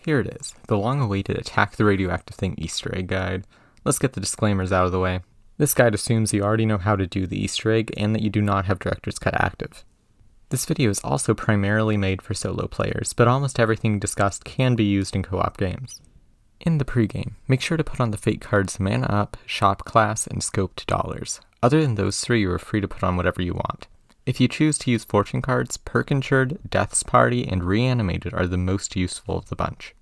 Here it is, the long-awaited Attack the Radioactive Thing Easter egg guide. Let's get the disclaimers out of the way. This guide assumes you already know how to do the Easter egg and that you do not have Director's Cut active. This video is also primarily made for solo players, but almost everything discussed can be used in co-op games. In the pregame, make sure to put on the fake cards Mana Up, Shop Class, and Scoped Dollars. Other than those three, you are free to put on whatever you want. If you choose to use Fortune cards, Perk Insured, Death's Party, and Reanimated are the most useful of the bunch.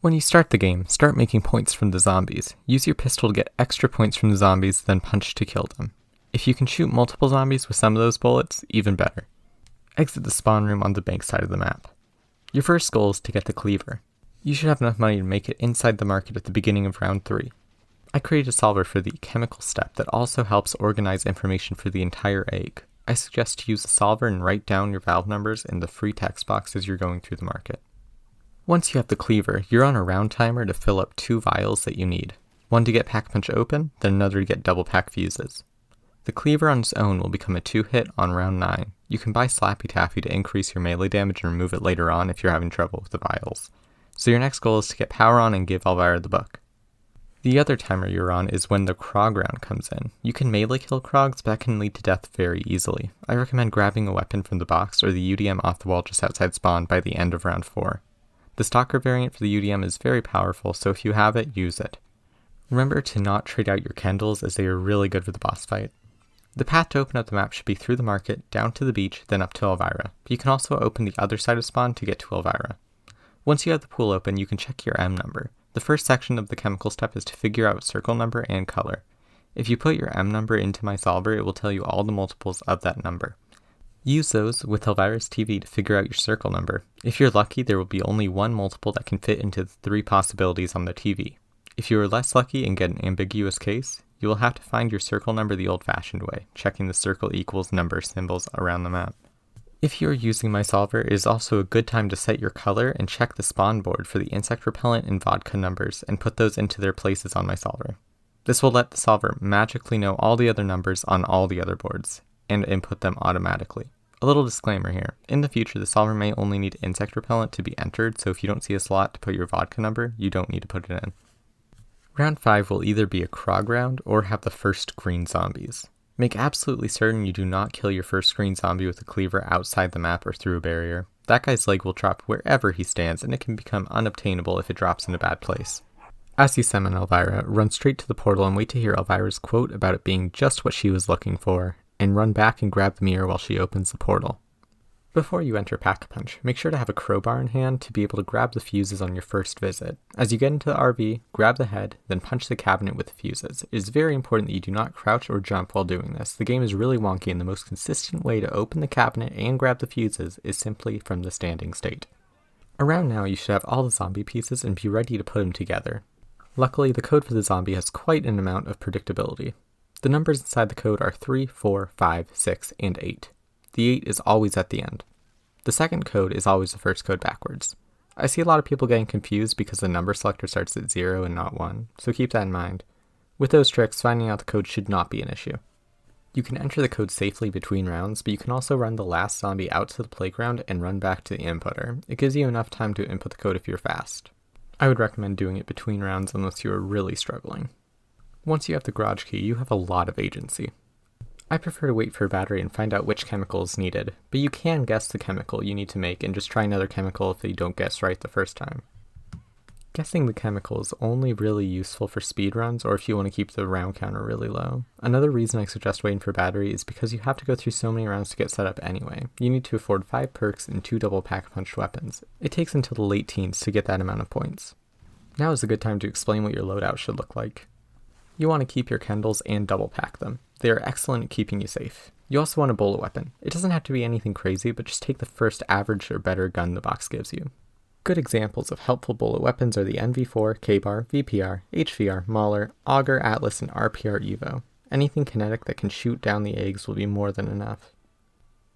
When you start the game, start making points from the zombies. Use your pistol to get extra points from the zombies, then punch to kill them. If you can shoot multiple zombies with some of those bullets, even better. Exit the spawn room on the bank side of the map. Your first goal is to get the cleaver. You should have enough money to make it inside the market at the beginning of round 3. I created a solver for the chemical step that also helps organize information for the entire egg. I suggest to use the solver and write down your valve numbers in the free text box as you're going through the market. Once you have the cleaver, you're on a round timer to fill up 2 vials that you need. One to get Pack-a-Punch open, then another to get double pack fuses. The cleaver on its own will become a 2-hit on round 9. You can buy Slappy Taffy to increase your melee damage and remove it later on if you're having trouble with the vials. So your next goal is to get power on and give Elvira the book. The other timer you're on is when the Krog round comes in. You can melee kill Krogs, but that can lead to death very easily. I recommend grabbing a weapon from the box or the UDM off the wall just outside spawn by the end of round 4. The Stalker variant for the UDM is very powerful, so if you have it, use it. Remember to not trade out your Kendalls as they are really good for the boss fight. The path to open up the map should be through the market, down to the beach, then up to Elvira. But you can also open the other side of spawn to get to Elvira. Once you have the pool open, you can check your M number. The first section of the chemical step is to figure out circle number and color. If you put your M number into my solver, it will tell you all the multiples of that number. Use those with Elvira's TV to figure out your circle number. If you're lucky, there will be only one multiple that can fit into the 3 possibilities on the TV. If you are less lucky and get an ambiguous case, you will have to find your circle number the old-fashioned way, checking the circle equals number symbols around the map. If you are using my solver, it is also a good time to set your color and check the spawn board for the insect repellent and vodka numbers and put those into their places on my solver. This will let the solver magically know all the other numbers on all the other boards and input them automatically. A little disclaimer here, in the future the solver may only need insect repellent to be entered, so if you don't see a slot to put your vodka number, you don't need to put it in. Round 5 will either be a Krog round or have the first green zombies. Make absolutely certain you do not kill your first green zombie with a cleaver outside the map or through a barrier. That guy's leg will drop wherever he stands, and it can become unobtainable if it drops in a bad place. As you summon Elvira, run straight to the portal and wait to hear Elvira's quote about it being just what she was looking for, and run back and grab the mirror while she opens the portal. Before you enter Pack-a-Punch, make sure to have a crowbar in hand to be able to grab the fuses on your first visit. As you get into the RV, grab the head, then punch the cabinet with the fuses. It is very important that you do not crouch or jump while doing this. The game is really wonky and the most consistent way to open the cabinet and grab the fuses is simply from the standing state. Around now you should have all the zombie pieces and be ready to put them together. Luckily, the code for the zombie has quite an amount of predictability. The numbers inside the code are 3, 4, 5, 6, and 8. The 8 is always at the end. The second code is always the first code backwards. I see a lot of people getting confused because the number selector starts at 0 and not 1, so keep that in mind. With those tricks, finding out the code should not be an issue. You can enter the code safely between rounds, but you can also run the last zombie out to the playground and run back to the inputter. It gives you enough time to input the code if you're fast. I would recommend doing it between rounds unless you are really struggling. Once you have the garage key, you have a lot of agency. I prefer to wait for a battery and find out which chemical is needed, but you can guess the chemical you need to make and just try another chemical if you don't guess right the first time. Guessing the chemical is only really useful for speedruns or if you want to keep the round counter really low. Another reason I suggest waiting for battery is because you have to go through so many rounds to get set up anyway. You need to afford 5 perks and 2 double pack-a-punch weapons. It takes until the late teens to get that amount of points. Now is a good time to explain what your loadout should look like. You want to keep your Kendalls and double pack them. They are excellent at keeping you safe. You also want a bullet weapon. It doesn't have to be anything crazy, but just take the first average or better gun the box gives you. Good examples of helpful bullet weapons are the MV4, K-Bar, VPR, HVR, Mauler, Auger, Atlas, and RPR Evo. Anything kinetic that can shoot down the eggs will be more than enough.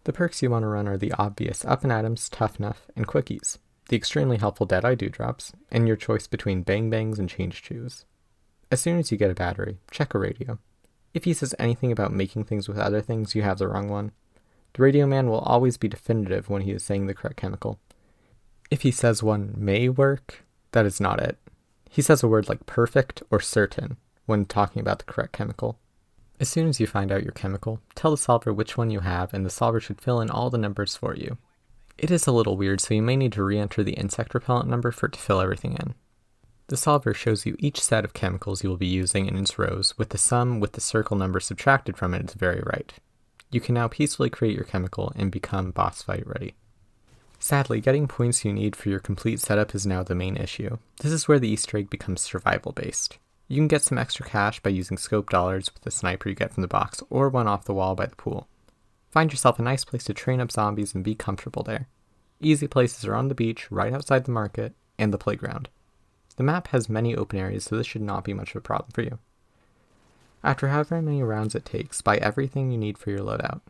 The perks you want to run are the obvious Up and Atoms, Tough Enough, and Quickies, the extremely helpful Deadeye Dewdrops, and your choice between Bang Bangs and Change Chews. As soon as you get a battery, check a radio. If he says anything about making things with other things, you have the wrong one. The radio man will always be definitive when he is saying the correct chemical. If he says one may work, that is not it. He says a word like perfect or certain when talking about the correct chemical. As soon as you find out your chemical, tell the solver which one you have and the solver should fill in all the numbers for you. It is a little weird, so you may need to re-enter the insect repellent number for it to fill everything in. The solver shows you each set of chemicals you will be using in its rows, with the sum with the circle number subtracted from it at the very right. You can now peacefully create your chemical and become boss fight ready. Sadly, getting points you need for your complete setup is now the main issue. This is where the Easter egg becomes survival based. You can get some extra cash by using scope dollars with the sniper you get from the box or one off the wall by the pool. Find yourself a nice place to train up zombies and be comfortable there. Easy places are on the beach, right outside the market, and the playground. The map has many open areas, so this should not be much of a problem for you. After however many rounds it takes, buy everything you need for your loadout.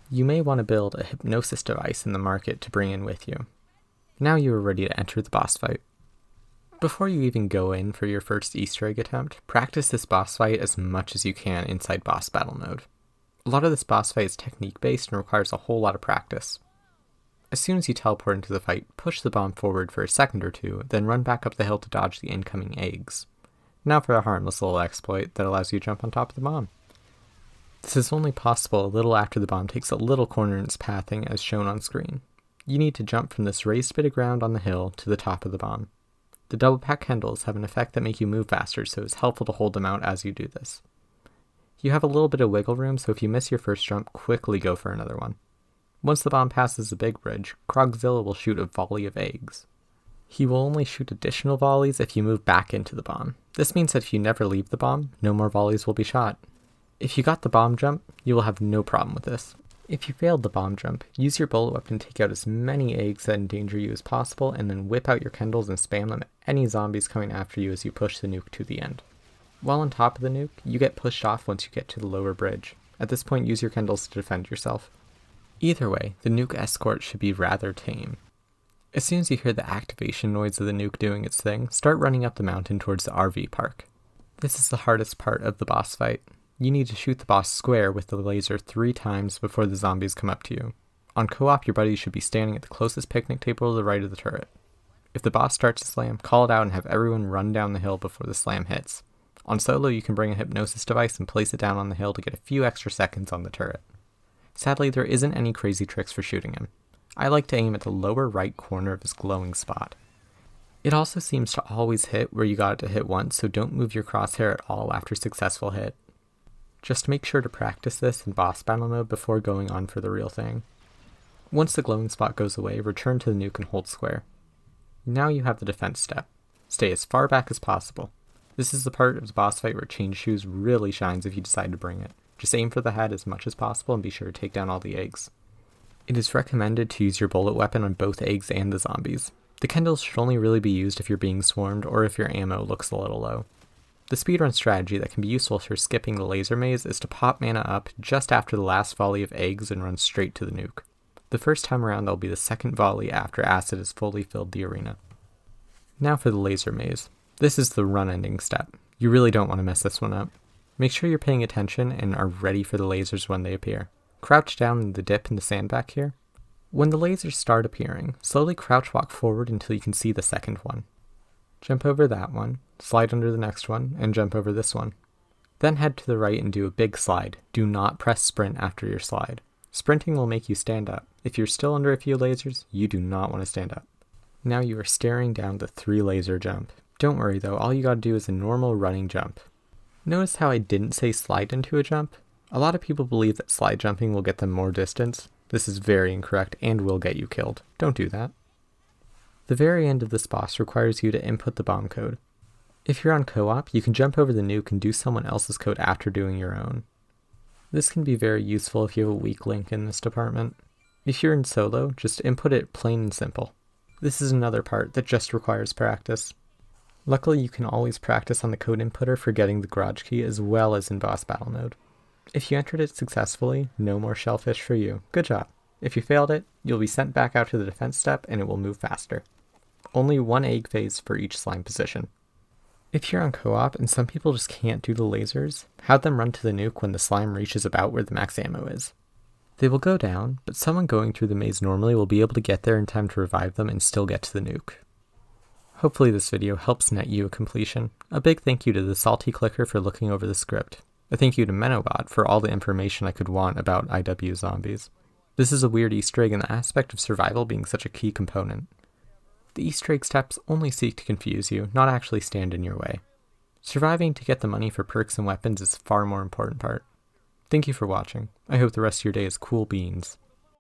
You may want to build a hypnosis device in the market to bring in with you. Now you are ready to enter the boss fight. Before you even go in for your first Easter egg attempt, practice this boss fight as much as you can inside boss battle mode. A lot of this boss fight is technique based and requires a whole lot of practice. As soon as you teleport into the fight, push the bomb forward for a second or two, then run back up the hill to dodge the incoming eggs. Now for a harmless little exploit that allows you to jump on top of the bomb. This is only possible a little after the bomb takes a little corner in its pathing as shown on screen. You need to jump from this raised bit of ground on the hill to the top of the bomb. The double pack handles have an effect that make you move faster, so it's helpful to hold them out as you do this. You have a little bit of wiggle room, so if you miss your first jump, quickly go for another one. Once the bomb passes the big bridge, Krogzilla will shoot a volley of eggs. He will only shoot additional volleys if you move back into the bomb. This means that if you never leave the bomb, no more volleys will be shot. If you got the bomb jump, you will have no problem with this. If you failed the bomb jump, use your bullet weapon to take out as many eggs that endanger you as possible, and then whip out your Kendalls and spam them at any zombies coming after you as you push the nuke to the end. While on top of the nuke, you get pushed off once you get to the lower bridge. At this point, use your Kendalls to defend yourself. Either way, the nuke escort should be rather tame. As soon as you hear the activation noise of the nuke doing its thing, start running up the mountain towards the RV park. This is the hardest part of the boss fight. You need to shoot the boss square with the laser 3 times before the zombies come up to you. On co-op, your buddies should be standing at the closest picnic table to the right of the turret. If the boss starts to slam, call it out and have everyone run down the hill before the slam hits. On solo, you can bring a hypnosis device and place it down on the hill to get a few extra seconds on the turret. Sadly, there isn't any crazy tricks for shooting him. I like to aim at the lower right corner of his glowing spot. It also seems to always hit where you got it to hit once, so don't move your crosshair at all after a successful hit. Just make sure to practice this in boss battle mode before going on for the real thing. Once the glowing spot goes away, return to the nuke and hold square. Now you have the defense step. Stay as far back as possible. This is the part of the boss fight where Change Shoes really shines if you decide to bring it. Just aim for the head as much as possible and be sure to take down all the eggs. It is recommended to use your bullet weapon on both eggs and the zombies. The Kendalls should only really be used if you're being swarmed or if your ammo looks a little low. The speedrun strategy that can be useful for skipping the laser maze is to pop mana up just after the last volley of eggs and run straight to the nuke. The first time around there'll be the second volley after acid has fully filled the arena. Now for the laser maze. This is the run ending step. You really don't want to mess this one up. Make sure you're paying attention and are ready for the lasers when they appear. Crouch down in the dip in the sand back here. When the lasers start appearing, slowly crouch walk forward until you can see the second one. Jump over that one, slide under the next one, and jump over this one. Then head to the right and do a big slide. Do not press sprint after your slide. Sprinting will make you stand up. If you're still under a few lasers, you do not want to stand up. Now you are staring down the 3 laser jump. Don't worry though, all you gotta do is a normal running jump. Notice how I didn't say slide into a jump? A lot of people believe that slide jumping will get them more distance. This is very incorrect and will get you killed. Don't do that. The very end of this boss requires you to input the bomb code. If you're on co-op, you can jump over the nuke and do someone else's code after doing your own. This can be very useful if you have a weak link in this department. If you're in solo, just input it plain and simple. This is another part that just requires practice. Luckily, you can always practice on the code inputter for getting the garage key as well as in boss battle mode. If you entered it successfully, no more shellfish for you. Good job. If you failed it, you'll be sent back out to the defense step and it will move faster. Only 1 egg phase for each slime position. If you're on co-op and some people just can't do the lasers, have them run to the nuke when the slime reaches about where the max ammo is. They will go down, but someone going through the maze normally will be able to get there in time to revive them and still get to the nuke. Hopefully this video helps net you a completion. A big thank you to the Salty Clicker for looking over the script. A thank you to Menno Bot for all the information I could want about IW zombies. This is a weird Easter egg in the aspect of survival being such a key component. The Easter egg steps only seek to confuse you, not actually stand in your way. Surviving to get the money for perks and weapons is the far more important part. Thank you for watching. I hope the rest of your day is cool beans.